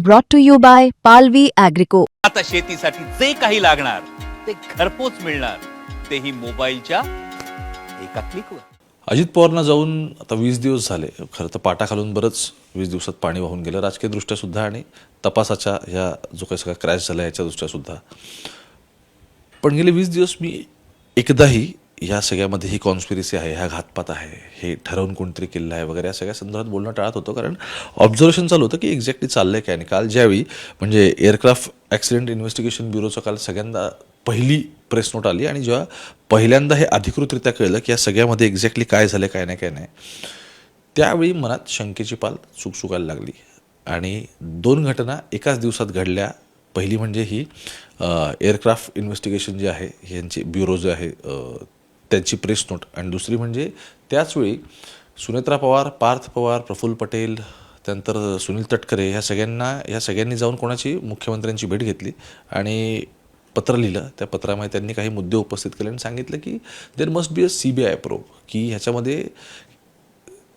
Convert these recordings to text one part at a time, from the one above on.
brought to you by Palvi Agrico. आता शेतीसाठी जे काही लागणार ते घरपोच मिळणार, तेही मोबाईलच्या एका क्लिकवर. अजित पवारांना जाऊन आता 20 दिवस झाले. खरं तर पाटा खालून बरंच 20 दिवसात पाणी वाहून गेलं, राजकीय दृष्ट्या सुद्धा आणि तपासाच्या ह्या जो काही सगळा क्रॅश झाला याच्या दृष्ट्या सुद्धा. पण गेले 20 दिवस मी एकदाही ह्या सगळ्यामध्ये ही कॉन्स्पिरसी आहे, हा घातपात आहे, हे ठरवून कोणतरी केलं आहे वगैरे या सगळ्या संदर्भात बोलणं टाळत होतं. कारण ऑब्झर्वेशन चालू होतं की एक्झॅक्टली चाललंय काय. आणि काल ज्यावेळी म्हणजे एअरक्राफ्ट ॲक्सिडेंट इन्व्हेस्टिगेशन ब्युरोचं काल सगळ्यांदा पहिली प्रेस नोट आली आणि जेव्हा पहिल्यांदा हे अधिकृतरित्या कळलं की या सगळ्यामध्ये एक्झॅक्टली काय झालं काय नाही, त्यावेळी मनात शंकेची पाल चुकचुकायला लागली. आणि 2 घटना एकाच दिवसात घडल्या. पहिली म्हणजे ही एअरक्राफ्ट इन्व्हेस्टिगेशन जे आहे यांची ब्युरो जे आहे त्यांची प्रेस नोट, आणि दुसरी म्हणजे त्याचवेळी सुनेत्रा पवार, पार्थ पवार, प्रफुल्ल पटेल, त्यानंतर सुनील तटकरे ह्या सगळ्यांनी जाऊन कोणाची मुख्यमंत्र्यांची भेट घेतली आणि पत्र लिहिलं. त्या पत्रामध्ये त्यांनी काही मुद्दे उपस्थित केले आणि सांगितलं की there must be a CBI probe, की ह्याच्यामध्ये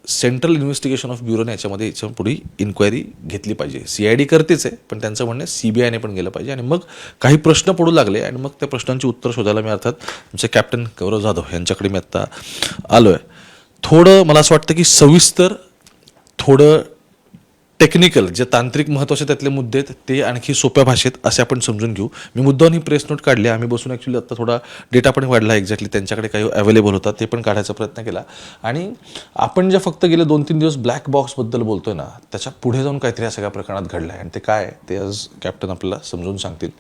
सेंट्रल इन्व्हेस्टिगेशन ऑफ ब्युरोने याच्या पुढे इन्क्वायरी घेतली पाहिजे. CID करतेच आहे, पण त्यांचं म्हणणं CBIने पण गेलं पाहिजे. आणि मग काही प्रश्न पडू लागले आणि मग त्या प्रश्नांची उत्तर शोधायला मी अर्थात आमचे कॅप्टन गौरव जाधव यांच्याकडे मी आत्ता आलो आहे. थोडं मला असं वाटतं की सविस्तर, थोडं टेक्निकल, जे तांत्रिक महत्त्वाचे त्यातले मुद्दे आहेत ते आणखी सोप्या भाषेत असे आपण समजून घेऊ. मी मुद्दाम ही प्रेस नोट काढली. आम्ही बसून ॲक्च्युली आत्ता थोडा डेटा पण वाढला, एक्झॅक्टली त्यांच्याकडे काही अवेलेबल होता ते पण काढायचा प्रयत्न केला. आणि आपण जे फक्त गेले 2-3 दिवस ब्लॅक बॉक्सबद्दल बोलतोय ना, त्याच्या पुढे जाऊन काहीतरी या सगळ्या प्रकरणात घडलं आहे आणि ते काय ते आज कॅप्टन आपल्याला समजून सांगतील.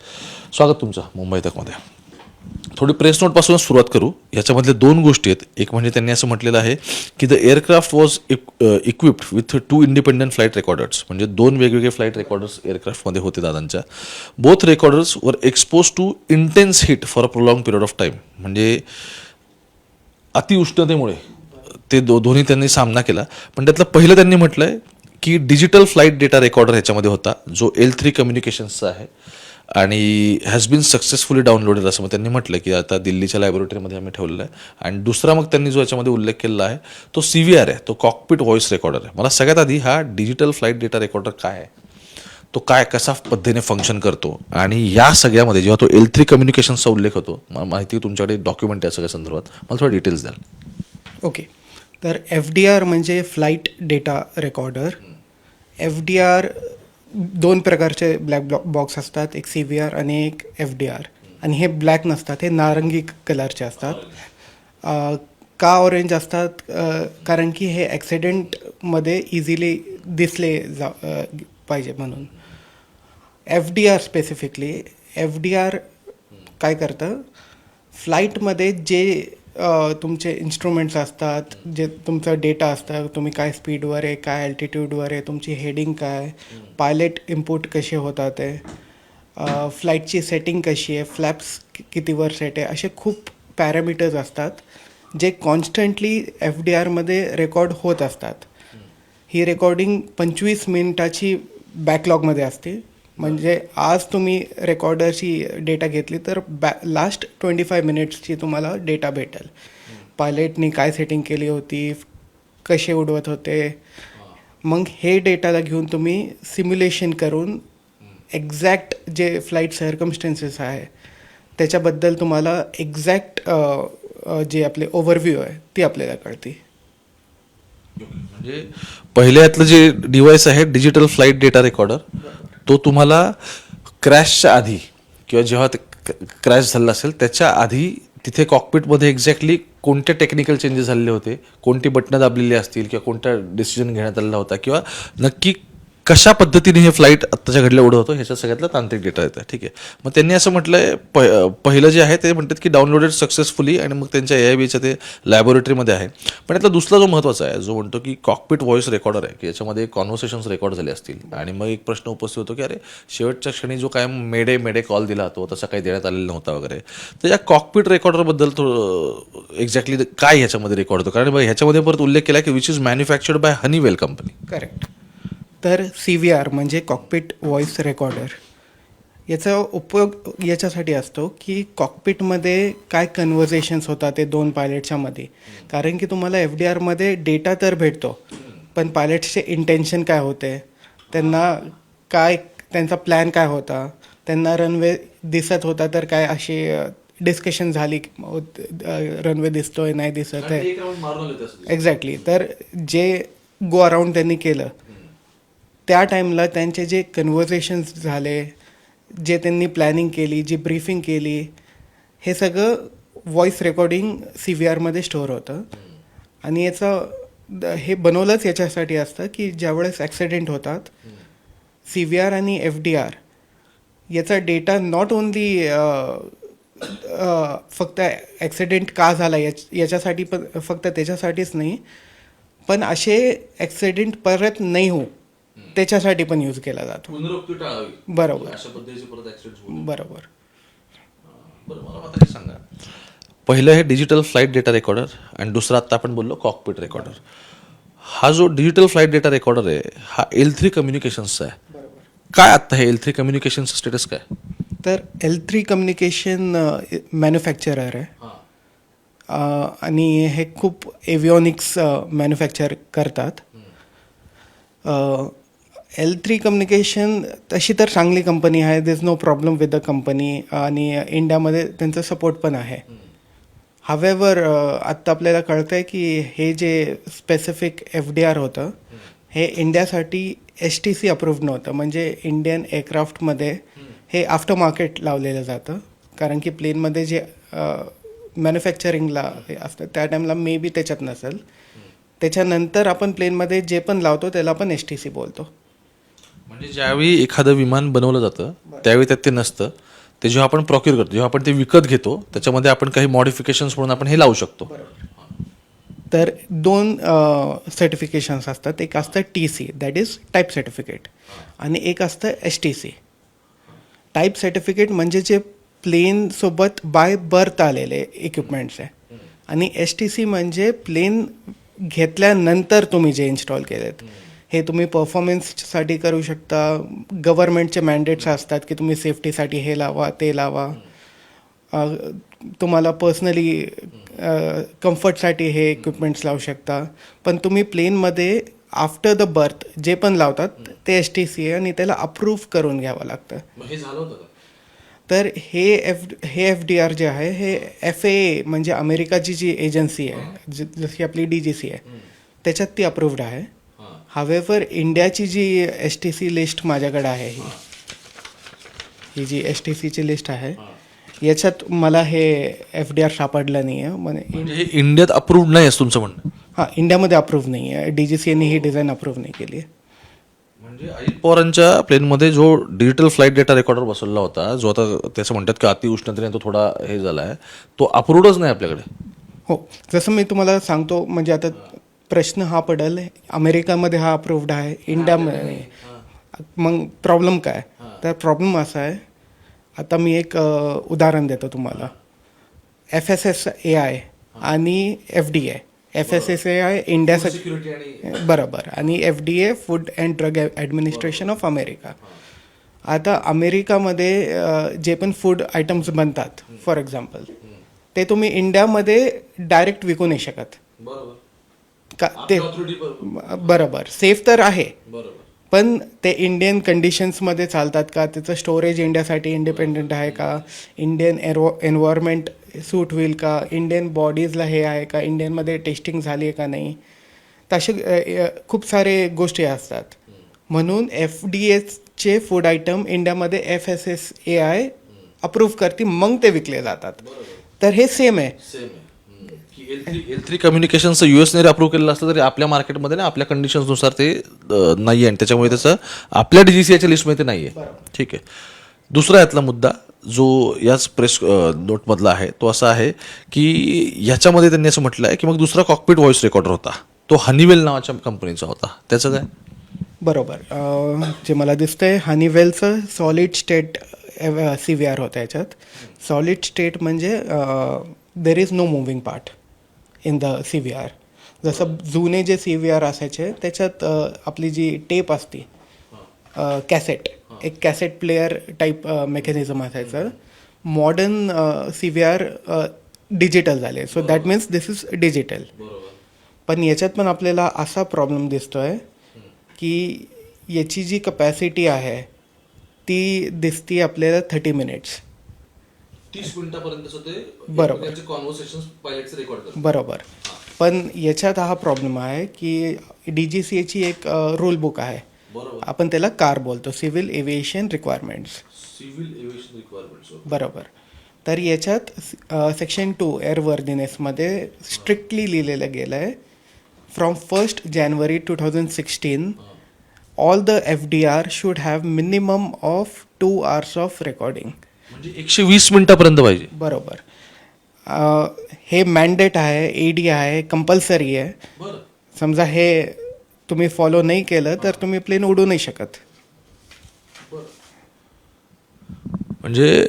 स्वागत तुमचं मुंबई तकमध्ये. थोडी प्रेस नोटपासूनच सुरुवात करू. याच्यामधले 2 गोष्टी आहेत. एक म्हणजे त्यांनी असं म्हटलेलं आहे की the aircraft was equipped with 2 independent flight recorders, म्हणजे 2 वेगवेगळे फ्लाईट रेकॉर्डर्स एअरक्राफ्टमध्ये होते दादांच्या. Both recorders were expose to intense heat for a prolong period of time, म्हणजे अतिउष्णतेमुळे ते दोन्ही त्यांनी सामना केला. पण त्यातलं पहिलं त्यांनी म्हटलंय की डिजिटल फ्लाईट डेटा रेकॉर्डर ह्याच्यामध्ये होता, जो L3 कम्युनिकेशन्सचा आहे आणि हॅज बीन सक्सेसफुली डाउनलोडेड असं मग त्यांनी म्हटलं की आता दिल्लीच्या लॅबोरेटरीमध्ये आम्ही ठेवलेलं आहे. आणि दुसरा मग त्यांनी जो याच्यामध्ये उल्लेख केलेला आहे तो CVR आहे, तो कॉकपिट व्हॉइस रेकॉर्डर आहे. मला सगळ्यात आधी हा डिजिटल फ्लाईट डेटा रेकॉर्डर काय आहे, तो कसा पद्धतीने फंक्शन करतो, आणि या सगळ्यामध्ये जेव्हा तो L3 कम्युनिकेशन्सचा उल्लेख होतो, मला माहिती तुमच्याकडे डॉक्युमेंट आहे सगळ्या संदर्भात, मला थोडं डिटेल्स द्याल. ओके, तर FDR म्हणजे फ्लाईट डेटा रेकॉर्डर. FDR 2 प्रकारचे ब्लॅक बॉक्स असतात, एक CVR आणि एक FDR. आणि हे ब्लॅक नसतात, हे नारंगी कलरचे असतात. का ऑरेंज असतात? कारण की हे ॲक्सिडेंटमध्ये इझिली दिसले पाहिजे म्हणून. FDR स्पेसिफिकली, FDR काय करतं, फ्लाईटमध्ये जे तुमचे इन्स्ट्रुमेंट्स असतात, जे तुमचा डेटा असतं, तुम्ही काय स्पीडवर आहे, काय अल्टिट्यूडवर आहे, तुमची हेडिंग काय, पायलट इनपुट कसे होतात ते, फ्लाईटची सेटिंग कशी आहे, फ्लॅप्स कितीवर सेट आहे, असे खूप पॅरामीटर्स असतात जे कॉन्स्टंटली FDRमध्ये रेकॉर्ड होत असतात. ही रेकॉर्डिंग 25 मिनिटाची बॅकलॉगमध्ये असते. म्हणजे आज तुम्ही रेकॉर्डरची डेटा घेतली तर लास्ट 25 मिनिट्सची तुम्हाला डेटा भेटेल. पायलटनी काय सेटिंग केली होती, कसे उडवत होते. मग हे डेटाला घेऊन तुम्ही सिम्युलेशन करून एक्झॅक्ट जे फ्लाईट सर्कमस्टन्सेस आहे त्याच्याबद्दल तुम्हाला एक्झॅक्ट जे आपले ओव्हरव्ह्यू आहे ती आपल्याला कळते. म्हणजे पहिल्या यातलं जे डिव्हाइस आहे डिजिटल फ्लाईट डेटा रेकॉर्डर, तो तुम्हाला क्रॅशच्या आधी किंवा जेव्हा ते क्रॅश झालं असेल त्याच्या आधी तिथे कॉकपिटमध्ये एक्झॅक्टली कोणते टेक्निकल चेंजेस झालेले होते, कोणती बटणं दाबलेली असतील किंवा कोणता डिसिजन घेण्यात आलेला होता, किंवा नक्की कशा पद्धतीने हे फ्लाईट आत्ताच्या घडल्या उडं होतं ह्याच्या सगळ्यातला तांत्रिक डेटा येतं. ठीक आहे. मग त्यांनी असं म्हटलं आहे पहिलं जे आहे ते म्हणतात की डाउनलोडेड सक्सेसफुली, आणि मग त्यांच्या AIBच्या ते लॅबोरेटरीमध्ये आहे. पण यातला दुसरा जो महत्त्वाचा आहे जो म्हणतो की कॉकपिट व्हॉइस रेकॉर्डर आहे, की याच्यामध्ये कॉन्व्हर्सेशन्स रेकॉर्ड झाले असतील. आणि मग एक प्रश्न उपस्थित होतो की अरे शेवटच्या क्षणी जो काय मेडे कॉल दिला तो तसा काही देण्यात आलेला नव्हता वगैरे. तर या कॉकपिट रेकॉर्डरबद्दल थोडं एक्झॅक्टली काय ह्याच्यामध्ये रेकॉर्ड होतो, कारण ह्याच्यामध्ये परत उल्लेख केला की which is manufactured by Honeywell company. Correct. तर CVR म्हणजे कॉकपिट व्हॉइस रेकॉर्डर, याचा उपयोग याच्यासाठी असतो की कॉकपिटमध्ये काय कन्व्हर्सेशन्स होतात ते 2 पायलटच्या मध्ये. कारण की तुम्हाला FDRमध्ये डेटा तर भेटतो, पण पायलट्सचे इंटेन्शन काय होते, त्यांना काय त्यांचा प्लॅन काय होता, त्यांना रनवे दिसत होता तर काय अशी डिस्कशन झाली रनवे दिसतोय नाही दिसत आहे एक्झॅक्टली. तर जे गो अराउंड त्यांनी केलं त्या टाईमला त्यांचे जे कन्व्हर्सेशन्स झाले, जे त्यांनी प्लॅनिंग केली, जी ब्रीफिंग केली, हे सगळं व्हॉइस रेकॉर्डिंग CVRमध्ये स्टोअर होतं. आणि याचं हे बनवलंच याच्यासाठी असतं की ज्यावेळेस ॲक्सिडेंट होतात CVR आणि FDR याचा डेटा नॉट ओनली फक्त ॲक्सिडेंट का झाला याच्यासाठी पण फक्त त्याच्यासाठीच नाही, पण असे ॲक्सिडेंट परत नाही होऊ त्याच्यासाठी पण यूज केला जातो. पुनरुक्ती टाळावी बरोबर अशा पद्धतीचे परत ऍक्सिडेंट. बरोबर. बरं, मला आता हे सांगा, पहिलं हे डिजिटल फ्लाईट डेटा रेकॉर्डर आणि दुसरं आत्ता आपण बोललो कॉकपिट रेकॉर्डर. हा जो डिजिटल फ्लाईट डेटा रेकॉर्डर आहे हा L3 कम्युनिकेशन्सचा आहे. काय आत्ता हे L3 कम्युनिकेशनचं स्टेटस काय? तर L3 कम्युनिकेशन मॅन्युफॅक्चरर आहे आणि हे खूप एव्हिओनिक्स मॅन्युफॅक्चर करतात. L3 कम्युनिकेशन तशी तर चांगली कंपनी आहे, there is no problem with the company आणि इंडियामध्ये त्यांचं सपोर्ट पण आहे. हावेवर आत्ता आपल्याला कळतं आहे की हे जे स्पेसिफिक FDR होतं हे इंडियासाठी STC अप्रूव्ड नव्हतं. म्हणजे इंडियन एअरक्राफ्टमध्ये हे आफ्टर मार्केट लावलेलं जातं, कारण की प्लेनमध्ये जे मॅन्युफॅक्चरिंगला हे असतं त्या टाईमला मे बी त्याच्यात नसेल. त्याच्यानंतर आपण प्लेनमध्ये जे पण लावतो त्याला आपण STC बोलतो. म्हणजे ज्यावेळी एखादं विमान बनवलं जातं त्यावेळी त्यात ते नसतं, ते जेव्हा आपण प्रॉक्युअर करतो, जेव्हा आपण ते विकत घेतो त्याच्यामध्ये आपण काही मॉडिफिकेशन्स म्हणून आपण हे लावू शकतो. तर 2 सर्टिफिकेशन्स असतात. एक असतं TC that is type certificate आणि एक असतं STC. टाईप सर्टिफिकेट म्हणजे जे प्लेनसोबत बाय बर्थ आलेले इक्विपमेंट्स आहे आणि STC म्हणजे प्लेन घेतल्यानंतर तुम्ही जे इन्स्टॉल केलेत. हे तुम्ही परफॉर्मन्ससाठी करू शकता. गव्हर्नमेंटचे मॅन्डेट्स असतात की तुम्ही सेफ्टीसाठी हे लावा ते लावा. तुम्हाला पर्सनली कम्फर्टसाठी हे इक्विपमेंट्स लावू शकता. पण तुम्ही प्लेनमध्ये आफ्टर द बर्थ जे पण लावतात ते STC आहे आणि त्याला अप्रूव्ह करून घ्यावं लागतं. तर हे FDR जे आहे हे FAA म्हणजे अमेरिकाची जी एजन्सी आहे जशी आपली DGC आहे त्याच्यात ती अप्रूव्ड आहे. हावेवर इंडियाची जी STC लिस्ट माझ्याकडे आहे ही जी STCची लिस्ट आहे याच्यात मला हे FDR सापडलं नाही आहे. म्हणजे हे इंडियात अप्रूव्ड नाही असं तुमचं म्हणणं? हां, इंडियामध्ये अप्रूव्ह नाही आहे. DGCने ही डिझाईन अप्रूव्ह नाही केली आहे. म्हणजे अजित पवारांच्या प्लेनमध्ये जो डिजिटल फ्लाईट डेटा रेकॉर्डर बसवला होता, जो आता त्याचं म्हणतात की अतिउष्णतेने तो थोडा हे झाला आहे, तो अप्रूव्डच नाही आपल्याकडे. हो, जसं मी तुम्हाला सांगतो म्हणजे आता प्रश्न हा पडेल अमेरिकामध्ये हा अप्रूव्ड आहे, इंडियामध्ये नाही. मग प्रॉब्लेम काय? तर प्रॉब्लेम असा आहे, आता मी एक उदाहरण देतो तुम्हाला. FSSAI आणि FDA. FSSAI इंडियासाठी बरोबर आणि FDA food and drug administration of America. आता अमेरिकामध्ये जे पण फूड आयटम्स बनतात फॉर एक्झाम्पल ते तुम्ही इंडियामध्ये डायरेक्ट विकू नाही शकत का? ते बरोबर सेफ तर आहे, पण ते इंडियन कंडिशन्समध्ये चालतात का? त्याचं स्टोरेज इंडियासाठी इंडिपेंडंट आहे का? इंडियन एन्व्हायरमेंट सूट होईल का? इंडियन बॉडीजला हे आहे का? इंडियनमध्ये टेस्टिंग झाली आहे का नाही? तसे खूप सारे गोष्टी असतात. म्हणून FDAचे फूड आयटम इंडियामध्ये FSSAI अप्रूव्ह करते, मग ते विकले जातात. तर हे सेम आहे. L3 कम्युनिकेशनचं USने अप्रूव्ह केलेलं असलं तरी आपल्या मार्केटमध्ये ना आपल्या कंडिशन्सनुसार ते नाही आहे आणि त्याच्यामुळे त्याचं आपल्या DGCAच्या लिस्टमध्ये ते नाही आहे. ठीक आहे. दुसरा यातला मुद्दा जो याच प्रेस नोटमधला आहे तो असा आहे की ह्याच्यामध्ये त्यांनी असं म्हटलं आहे की मग दुसरा कॉकपिट व्हॉइस रेकॉर्डर होता, तो हनीवेल नावाच्या कंपनीचा होता. त्याचं काय? बरोबर. जे मला दिसतंय हनीवेलचं सॉलिड स्टेट CVR होतं. याच्यात सॉलिड स्टेट म्हणजे there is no moving part in the CVR. जसं जुने जे CVR असायचे त्याच्यात आपली जी टेप असते कॅसेट, एक कॅसेट प्लेअर टाईप मेकॅनिझम असायचं. मॉडर्न CVR डिजिटल झाले, so that means this is digital. पण याच्यात पण आपल्याला असा प्रॉब्लेम दिसतो आहे की याची जी कपॅसिटी आहे ती दिसती आपल्याला 30 मिनिट्स. 30 मिनिटापर्यंत ते बरोबर. कॉन्व्हर्सेशन पायलटचे रेकॉर्ड करतात. बरोबर. पण याच्यात हा प्रॉब्लेम आहे की DGCAची एक रूल बुक आहे, बरोबर. आपण त्याला कार बोलतो, civil aviation requirements. Civil aviation requirements. बरोबर. तर याच्यात सेक्शन 2 एअरवर्दीनेसमध्ये स्ट्रिक्टली लिहिलेलं गेलं आहे, from 1 January 2016 all the FDR should have minimum of 2 hours of recording. म्हणजे 120 मिनिटापर्यंत पाहिजे. बरोबर. हे मॅन्डेट आहे, AD आहे, कंपल्सरी आहे. बरं. समजा हे तुम्ही फॉलो नाही केलं तर तुम्ही प्लेन उडू नाही शकत. म्हणजे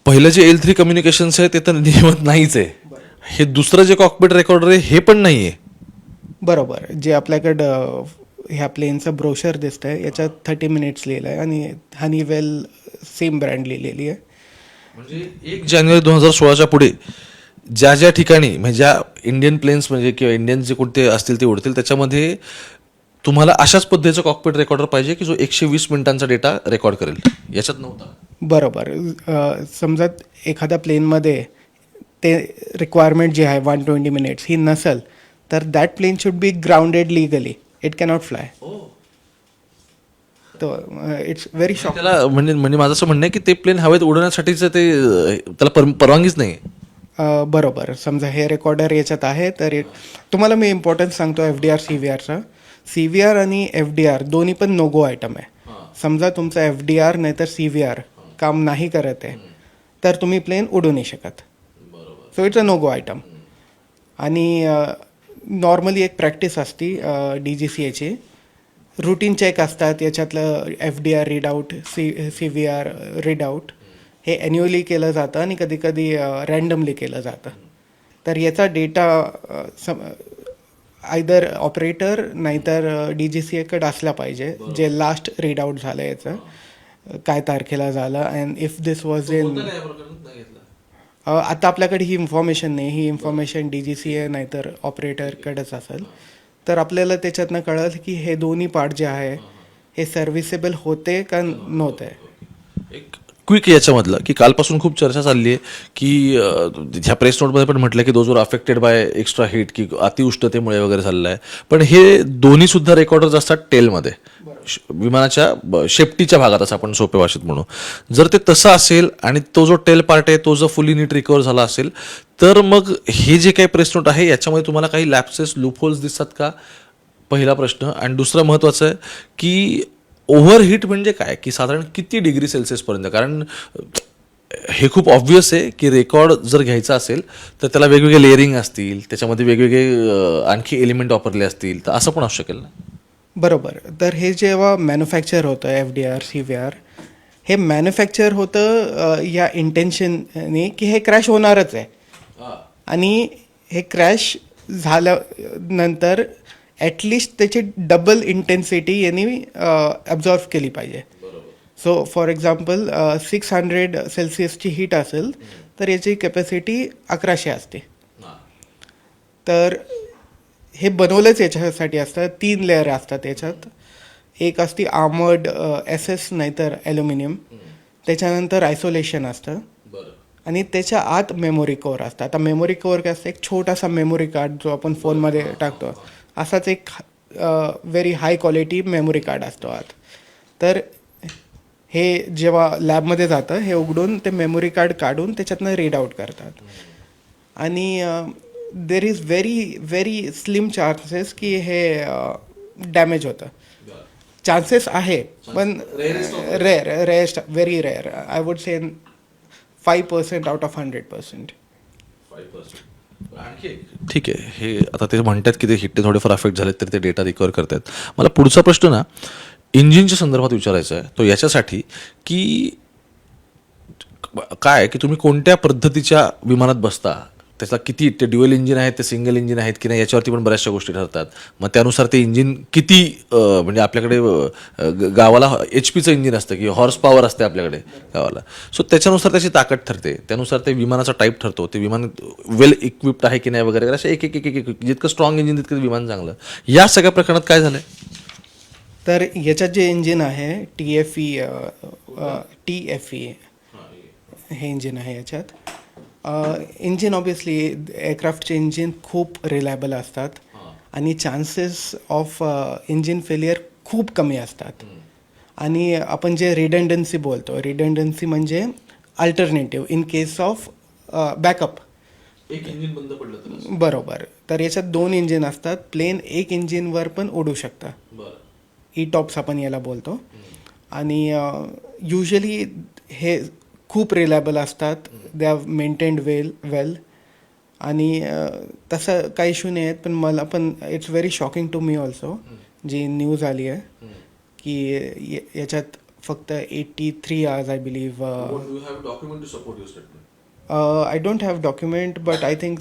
पहिलं जे L3 कम्युनिकेशन्स आहे ते तर नियमित नाहीच आहे. हे दुसरं जे कॉकपिट रेकॉर्डर आहे हे पण नाही आहे. बरोबर. जे आपल्याकडं ह्या प्लेनचं ब्रोशर दिसतंय याच्यात 30 मिनिट्स लिहिलं आहे आणि हनीवेल सेम ब्रँड लिहिलेली आहे. म्हणजे 1 जानेवारी 2016च्या पुढे ज्या ज्या ठिकाणी म्हणजे ज्या इंडियन प्लेन्स म्हणजे किंवा इंडियन जे कोणते असतील ते उडतील त्याच्यामध्ये तुम्हाला अशाच पद्धतीचं कॉकपिट रेकॉर्डर पाहिजे की जो 120 मिनिटांचा डेटा रेकॉर्ड करेल. याच्यात नव्हता. बरोबर. समजा एखाद्या प्लेनमध्ये ते रिक्वायरमेंट जी आहे 120 मिनिट्स ही नसेल तर that plane should be grounded legally. It cannot fly. It's very shock. त्याला म्हणजे माझं असं म्हणणं आहे की ते प्लेन हवेत उडवण्यासाठीचं ते त्याला परवानगीच नाही. बरोबर. समजा हे रेकॉर्डर याच्यात आहे तर तुम्हाला मी इम्पॉर्टन्स सांगतो FDR CVRचा. CVR आणि FDR दोन्ही पण नो गो आयटम आहे. समजा तुमचा FDR नाही तर CVR काम नाही करत आहे तर तुम्ही प्लेन उडू नाही शकत. So it's a no go item. आणि नॉर्मली एक प्रॅक्टिस असती DGCAची, रुटीन चेक असतात याच्यातलं FDR रीडआउट, CVR रीडआउट हे ॲन्युअली केलं जातं आणि कधी कधी रँडमली केलं जातं. तर याचा डेटा आयदर ऑपरेटर नाहीतर DGCAकडे असला पाहिजे जे लास्ट रीडआउट झालं याचं काय तारखेला झालं. And if this was in आता आपल्याकडे ही इन्फॉर्मेशन नाही, ही इन्फॉर्मेशन DGCA नाहीतर ऑपरेटरकडेच असेल. तर आपल्याला त्याच्यातनं कळलं की हे दोन्ही पार्ट जे आहे हे सर्व्हिसेबल होते का नव्हते. एक क्विक याच्यामधलं की कालपासून खूप चर्चा चालली आहे की ह्या प्रेस नोटमध्ये पण म्हटलं की those were affected by extra heat की अतिउष्णतेमुळे वगैरे झालेलं आहे. पण हे दोन्ही सुद्धा रेकॉर्डर्स असतात टेलमध्ये, विमानाच्या शेपटीच्या भागात असं आपण सोप्या भाषेत म्हणू. जर ते तसं असेल आणि तो जो टेल पार्ट आहे तो जर फुली नीट रिकवर झाला असेल तर मग हे जे काही प्रेस नोट आहे याच्यामध्ये तुम्हाला काही लॅप्सेस लूपहोल्स दिसतात का, पहिला प्रश्न. आणि दुसरं महत्त्वाचं आहे की ओव्हरहीट म्हणजे काय, की साधारण किती डिग्री सेल्सिअसपर्यंत. कारण हे खूप ऑब्व्हियस आहे की रेकॉर्ड जर घ्यायचा असेल तर त्याला वेगवेगळे लेअरिंग असतील, त्याच्यामध्ये वेगवेगळे आणखी एलिमेंट वापरले असतील, तर असं पण असू शकेल ना. बरोबर. तर हे जेव्हा मॅन्युफॅक्चर होतं FDR CVR हे मॅन्युफॅक्चर होतं या इंटेन्शनने की हे क्रॅश होणारच आहे. आणि हे क्रॅश झाल्यानंतर ॲटलिस्ट त्याची डबल इंटेन्सिटी यांनी ॲब्झॉर्व केली पाहिजे. सो फॉर एक्झाम्पल 600 सेल्सिअसची हीट असेल तर याची कॅपॅसिटी 1100 असते. तर हे बनवलंच याच्यासाठी असतं. 3 लेअर असतात याच्यात. एक असती आर्मर्ड SS नाहीतर ॲल्युमिनियम, त्याच्यानंतर आयसोलेशन असतं आणि त्याच्या आत मेमोरी कोअर असतं. आता मेमोरी कोअर काय असतं, एक छोटासा मेमोरी कार्ड जो आपण फोनमध्ये टाकतो असाच एक very high quality memory card असतो आत. तर हे जेव्हा लॅबमध्ये जातं हे उघडून ते मेमोरी कार्ड काढून त्याच्यातनं रीड आउट करतात. आणि there is very very slim chances की हे डॅमेज होतं. चान्सेस आहे पण rarest very rare. I would say 5% out of 100%. ठीक आहे. हे आता ते म्हणतात की ते हिटने थोडेफार अफेक्ट झाले तरी ते डेटा रिकवर करतात. मला पुढचा प्रश्न ना इंजिनच्या संदर्भात विचारायचा आहे. तो याच्यासाठी की काय की तुम्ही कोणत्या पद्धतीच्या विमानात बसता, त्याचा किती ते ड्युअल इंजिन आहेत ते सिंगल इंजिन आहेत की नाही याच्यावरती पण बऱ्याचशा गोष्टी ठरतात. मग त्यानुसार ते इंजिन किती म्हणजे आपल्याकडे गावाला HPचं इंजिन असतं की हॉर्स पॉवर असते आपल्याकडे गावाला. सो त्याच्यानुसार त्याची ताकद ठरते, त्यानुसार ते विमानाचा टाईप ठरतो, ते विमान वेल इक्विप्ड आहे की नाही वगैरे. असे एक एक एक एक जितकं स्ट्रॉंग इंजिन तितकं विमान चांगलं. या सगळ्या प्रकरणात काय झालं आहे? तर याच्यात जे इंजिन आहे TFE हे इंजिन आहे याच्यात. इंजिन ऑब्वियसली एअरक्राफ्टचे इंजिन खूप रिलायबल असतात आणि चान्सेस ऑफ इंजिन फेलियर खूप कमी असतात. आणि आपण जे रिडंडन्सी बोलतो, रिडंडन्सी म्हणजे alternative in case of backup. एक इंजिन बंद पडलं तर बरोबर. तर याच्यात 2 इंजिन असतात. प्लेन एक इंजिनवर पण उडू शकतं. ETOPS आपण याला बोलतो. आणि युजली हे खूप रिलायबल असतात. दे हॅव मेंटेन्ड वेल आणि तसं काही इश्यू नाही आहेत. पण मला पण it's very shocking to me also जी न्यूज आली आहे की याच्यात फक्त 83 hours I believe. I don't have document but I think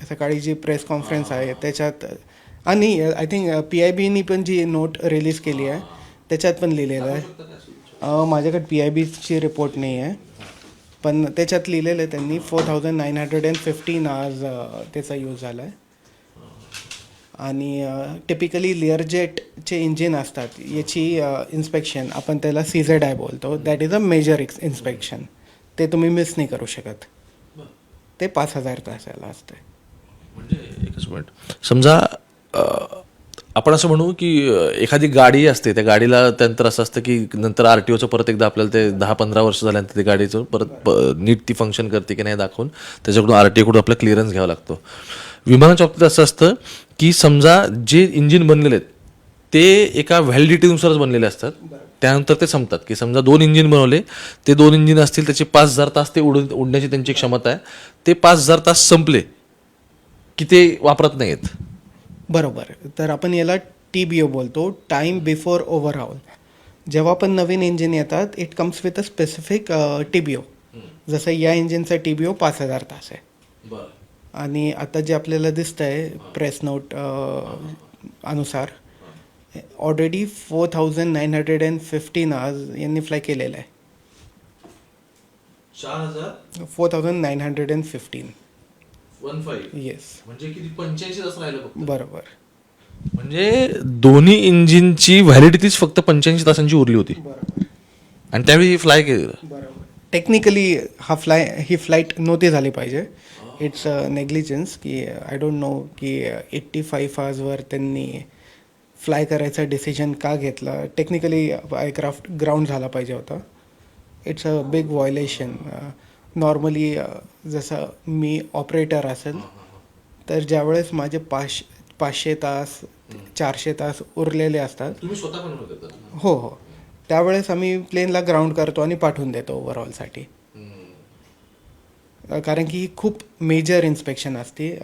सकाळी जी प्रेस कॉन्फरन्स आहे त्याच्यात आणि आय थिंक PIBनी पण जी नोट रिलीज केली आहे त्याच्यात पण लिहिलेलं आहे. माझ्याकडे PIBची रिपोर्ट नाही आहे पण त्याच्यात लिहिलेलं आहे त्यांनी 4915 आवर्स त्याचा यूज झाला आहे. आणि टिपिकली लिअरजेटचे इंजिन असतात याची इन्स्पेक्शन आपण त्याला CZI बोलतो. That is a major inspection. ते तुम्ही मिस नाही करू शकत. ते 5000 तासाला असते. म्हणजे एकच मिनिट, समजा आपण असं म्हणू की एखादी गाडी असते, त्या गाडीला त्यानंतर असं असतं की नंतर RTOचं परत एकदा आपल्याला ते 10-15 वर्ष झाल्यानंतर ते गाडीचं परत नीट ती फंक्शन करते की नाही दाखवून त्याच्याकडून RTOकडून आपला क्लिअरन्स घ्यावा लागतो. विमानाच्या बाबतीत असं असतं की समजा जे इंजिन बनलेले आहेत ते एका व्हॅलिडिटीनुसारच बनलेले असतात. त्यानंतर ते संपतात. की समजा 2 इंजिन बनवले, ते 2 इंजिन असतील, त्याचे 5000 तास ते उडण्याची त्यांची क्षमता आहे. ते 5000 तास संपले की ते वापरत नाही आहेत. बरोबर. तर आपण याला TBO बोलतो, टाईम बिफोर ओव्हरहॉल. जेव्हा पण नवीन इंजिन येतात it comes with a specific TBO. जसं या इंजिनचा TBO 5000 तास आहे. आणि आता जे आपल्याला दिसतं आहे प्रेस नोट अनुसार ऑलरेडी 4915 आवर्स यांनी फ्लाय केलेलं आहे. 4915. येस. म्हणजे किती 85 तास राहिलं फक्त. बरोबर. म्हणजे दोन्ही इंजिनची व्हॅलिडिटीच फक्त 85 तासांची उरली होती आणि त्यावेळी फ्लाय केलं. बरोबर. टेक्निकली ही फ्लाईट नव्हती झाली पाहिजे. इट्स नेग्लिजन्स की आय डोंट नो की 85 आवर्सवर त्यांनी फ्लाय करायचा डिसिजन का घेतला. टेक्निकली एअरक्राफ्ट ग्राउंड झाला पाहिजे होता. It's a big violation. Normally जसं मी ऑपरेटर असेल तर ज्यावेळेस माझे 500 तास 400 तास उरलेले असतात. तुम्ही स्वतः पण होते. हो, त्यावेळेस आम्ही प्लेनला ग्राउंड करतो आणि पाठवून देतो ओव्हरऑलसाठी. कारण की खूप मेजर इन्स्पेक्शन असते.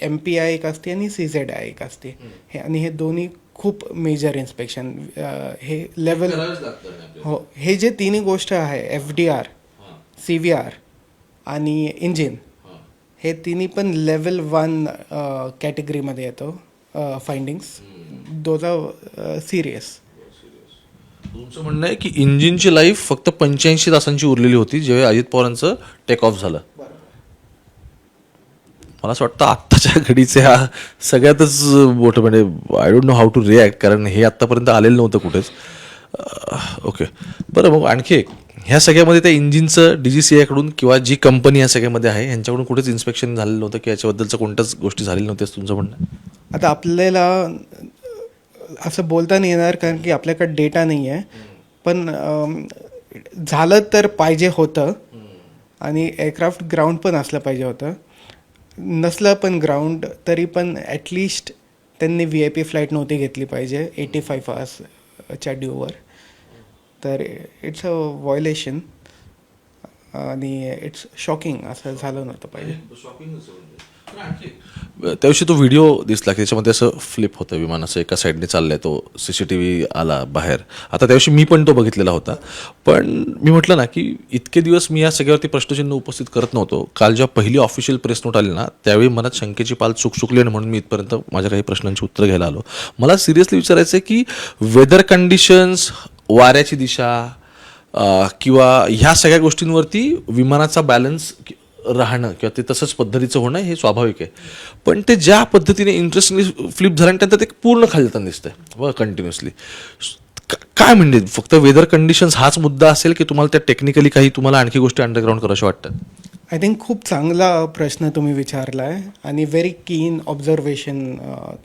MPI एक असते आणि CZI एक असते. आणि हे दोन्ही खूप मेजर इन्स्पेक्शन हे लेवल. हो, हे जे तिन्ही गोष्ट आहे FDR, CVR आणि इंजिन, हे तिन्ही पण लेवल 1 कॅटेगरीमध्ये येतो. Findings those are serious. तुमचं म्हणणं आहे की इंजिनची लाईफ फक्त 85 तासांची उरलेली होती जेव्हा अजित पवारांचं टेक ऑफ झालं. मला असं वाटतं आत्ताच्या घडीचे हा सगळ्यातच मोठं, म्हणजे I don't know how to react, कारण हे आत्तापर्यंत आलेलं नव्हतं कुठेच. ओके, बरं. मग आणखी एक, ह्या सगळ्यामध्ये त्या इंजिनचं DGCA कडून किंवा जी कंपनी ह्या सगळ्यामध्ये आहे यांच्याकडून कुठेच इन्स्पेक्शन झालेलं नव्हतं की याच्याबद्दलचं कोणत्याच गोष्टी झालेल्या नव्हत्याच तुमचं म्हणणं? आता आपल्याला असं बोलता नाही येणार कारण की आपल्याकडे डेटा नाही आहे. पण झालं तर पाहिजे होतं आणि एअरक्राफ्ट ग्राउंड पण असलं पाहिजे होतं. नसलं पण ग्राउंड तरी पण ॲटलिस्ट त्यांनी VIP फ्लाईट नव्हती घेतली पाहिजे 85 आवर्सच्या ड्यूवर. तर इट्स अ व्हायोलेशन आणि इट्स शॉकिंग. असं झालं नव्हतं पाहिजे. त्याविषयी तो व्हिडिओ दिसला की त्याच्यामध्ये असं फ्लिप होतं, विमान असं एका साईडने चाललंय, तो CCTV आला बाहेर. आता त्याविषयी मी पण तो बघितलेला होता. पण मी म्हटलं ना की इतके दिवस मी या सगळ्यावरती प्रश्नचिन्ह उपस्थित करत नव्हतो. काल जेव्हा पहिली ऑफिशियल प्रेस नोट आली ना त्यावेळी मनात शंकेची पाल चुकचुकली आणि म्हणून मी इथपर्यंत माझ्या काही प्रश्नांची उत्तरं घ्यायला आलो. मला सिरियसली विचारायचं आहे की वेदर कंडिशन्स, वाऱ्याची दिशा किंवा ह्या सगळ्या गोष्टींवरती विमानाचा बॅलन्स राहणं किंवा ते तसंच पद्धतीचं होणं हे स्वाभाविक आहे. पण ते ज्या पद्धतीने इंटरेस्टिंगली फ्लिप झाल्यानंतर ते पूर्ण खाली जाताना दिसतंय व कंटिन्युअसली. काय म्हणजे फक्त वेदर कंडिशन्स हाच मुद्दा असेल की तुम्हाला त्या टेक्निकली काही तुम्हाला आणखी गोष्टी अंडरग्राऊंड कराव्या वाटतात? आय थिंक खूप चांगला प्रश्न तुम्ही विचारला आहे आणि व्हेरी कीन ऑब्झर्वेशन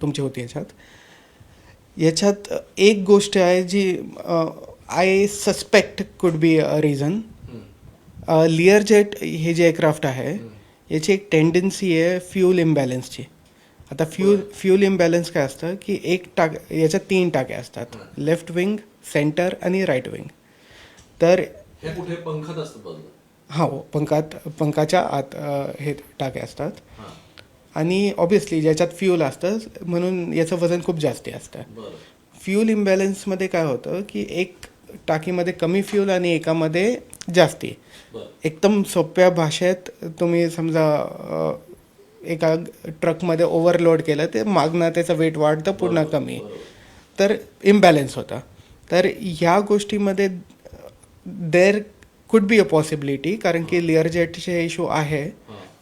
तुमची होती याच्यात एक गोष्ट आहे जी I suspect could be a reason. लिअरजेट हे जे एअरक्राफ्ट आहे याची एक टेंडन्सी आहे फ्यूल इम्बॅलन्सची. आता फ्यूल इम्बॅलन्स काय असतं की याच्यात 3 टाक्या असतात, लेफ्ट विंग, सेंटर आणि राईट विंग. तर हो, पंखाच्या आत हे टाके असतात आणि ऑब्विसली ज्याच्यात फ्यूल असतं म्हणून याचं वजन खूप जास्ती असतं. फ्यूल इम्बॅलन्समध्ये काय होतं की एक टाकीमध्ये कमी फ्यूल आणि एकामध्ये जास्ती. एकदम सोप्या भाषेत तुम्ही समजा एका ट्रकमध्ये ओव्हरलोड केलं ते मागणं त्याचं वेट वाढतं पूर्ण कमी, तर इम्बॅलन्स होता. तर ह्या गोष्टीमध्ये there could be a possibility, कारण की लिअरजेटचे इशू आहे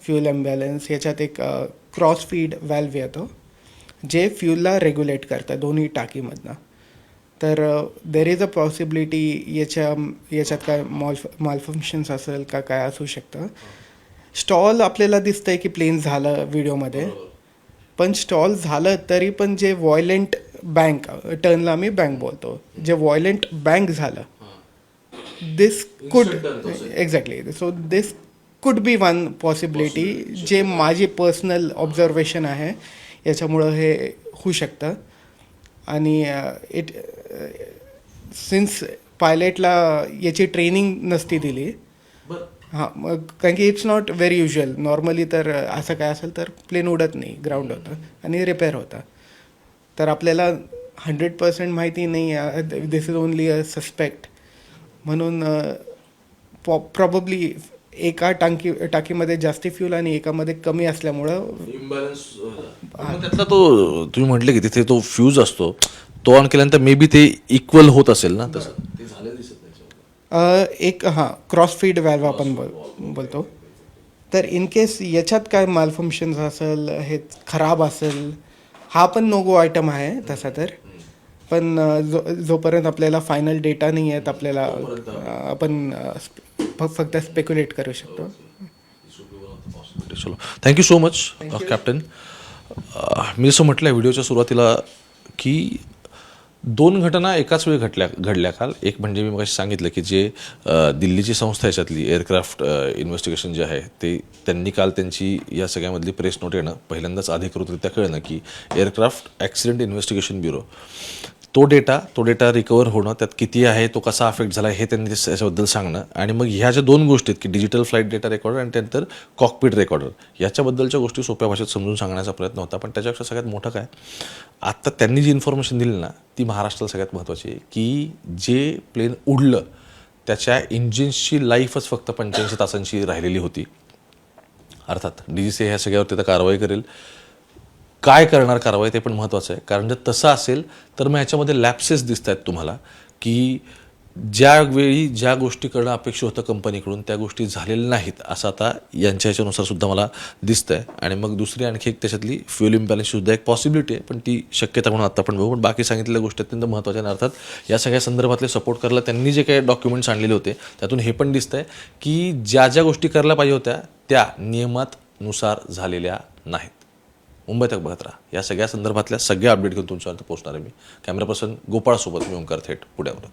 फ्यूल इम्बॅलन्स. याच्यात एक क्रॉस फीड व्हॅल्व येतो जे फ्यूलला रेग्युलेट करतं दोन्ही टाकीमधनं. तर देर इज अ पॉसिबिलिटी याच्यात काय मालफंक्शन्स असेल का काय असू शकतं. स्टॉल आपल्याला दिसतंय की प्लेन झालं व्हिडिओमध्ये, पण स्टॉल झालं तरी पण जे व्हायलेंट बँक, टर्नला आम्ही बँक बोलतो, जे व्हायलेंट बँक झालं, दिस कुड exactly, so this could be one possibility जे माझी पर्सनल ऑब्झर्वेशन आहे, याच्यामुळं हे होऊ शकतं. आणि सिन्स पायलटला याची ट्रेनिंग नसती दिली, हां, मग कारण की it's not very usual. Normally तर असं काय असेल तर प्लेन उडत नाही, ग्राउंड होतं आणि रिपेअर होतं. तर आपल्याला 100% माहिती नाही, दिस इज ओनली अ सस्पेक्ट. म्हणून प्रॉबब्ली एका टाकीमध्ये जास्ती फ्यूल आणि एकामध्ये कमी असल्यामुळं त्यातला तो तुम्ही म्हटले की तिथे तो फ्यूज असतो, तो ऑन केल्यानंतर मे बी ते इक्वल होत असेल ना, तसं ते झालं दिसत नाही. एक क्रॉस फीड व्हॅल्व आपण बोलतो. तर इन केस याच्यात काय मालफंक्शन्स असेल, हे खराब असेल, हा पण नो गो आयटम आहे तसा. तर पण जोपर्यंत आपल्याला फायनल डेटा नाही आहेत आपल्याला, आपण फक्त स्पेक्युलेट करू शकतो. चलो, थँक्यू सो मच कॅप्टन. मी जसं म्हटलं व्हिडिओच्या सुरुवातीला की 2 घटना एकाच वेळी घडल्या काल. एक म्हणजे मी मग सांगितलं की जे दिल्लीची संस्था याच्यातली एअरक्राफ्ट इन्व्हेस्टिगेशन जे आहे ते त्यांनी काल त्यांची या सगळ्यामधली प्रेस नोट येणं पहिल्यांदाच अधिकृतरित्या कळलं की एअरक्राफ्ट ॲक्सिडेंट इन्व्हेस्टिगेशन ब्युरो, तो डेटा रिकवर होणं, त्यात किती आहे, तो कसा अफेक्ट झाला हे त्यांनी याच्याबद्दल सांगणं. आणि मग ह्या ज्या 2 गोष्टी आहेत की डिजिटल फ्लाईट डेटा रेकॉर्डर आणि त्यानंतर कॉकपिट रेकॉर्डर, याच्याबद्दलच्या गोष्टी सोप्या भाषेत समजून सांगण्याचा प्रयत्न होता. पण त्याच्यापेक्षा सगळ्यात मोठं काय, आत्ता त्यांनी जी इन्फॉर्मेशन दिली ना ती महाराष्ट्राला सगळ्यात महत्त्वाची आहे की जे प्लेन उडलं त्याच्या इंजिन्सची लाईफच फक्त 85 तासांची राहिलेली होती. अर्थात DGCA ह्या सगळ्यावरती आता कारवाई करेल. काय करणार कारवाई ते पण महत्त्वाचं आहे, कारण जर तसं असेल तर मग ह्याच्यामध्ये लॅप्सेस दिसत आहेत तुम्हाला की ज्यावेळी ज्या गोष्टी करणं अपेक्षित होतं कंपनीकडून त्या गोष्टी झालेल्या नाहीत, असं आता यांच्या ह्याच्यानुसार सुद्धा मला दिसतं आहे. आणि मग दुसरी आणखी एक त्याच्यातली फ्युल इम्बॅलन्सची सुद्धा एक पॉसिबिलिटी आहे, पण ती शक्यता म्हणून आत्ता पण बघू. पण बाकी सांगितलेल्या गोष्टी अत्यंत महत्त्वाच्या. आणि अर्थात या सगळ्या संदर्भातले सपोर्ट करायला त्यांनी जे काही डॉक्युमेंट्स आणलेले होते त्यातून हे पण दिसतं आहे की ज्या गोष्टी करायला पाहिजे होत्या त्या नियमात नुसार झालेल्या नाहीत. मुंबई तक बघत राहा. या सगळ्या संदर्भातल्या सगळ्या अपडेट घेऊन तुमच्यापर्यंत पोहोचणार आहे मी. कॅमेरा पर्सन गोपाळसोबत मी ओंकार थेट पुण्यावर.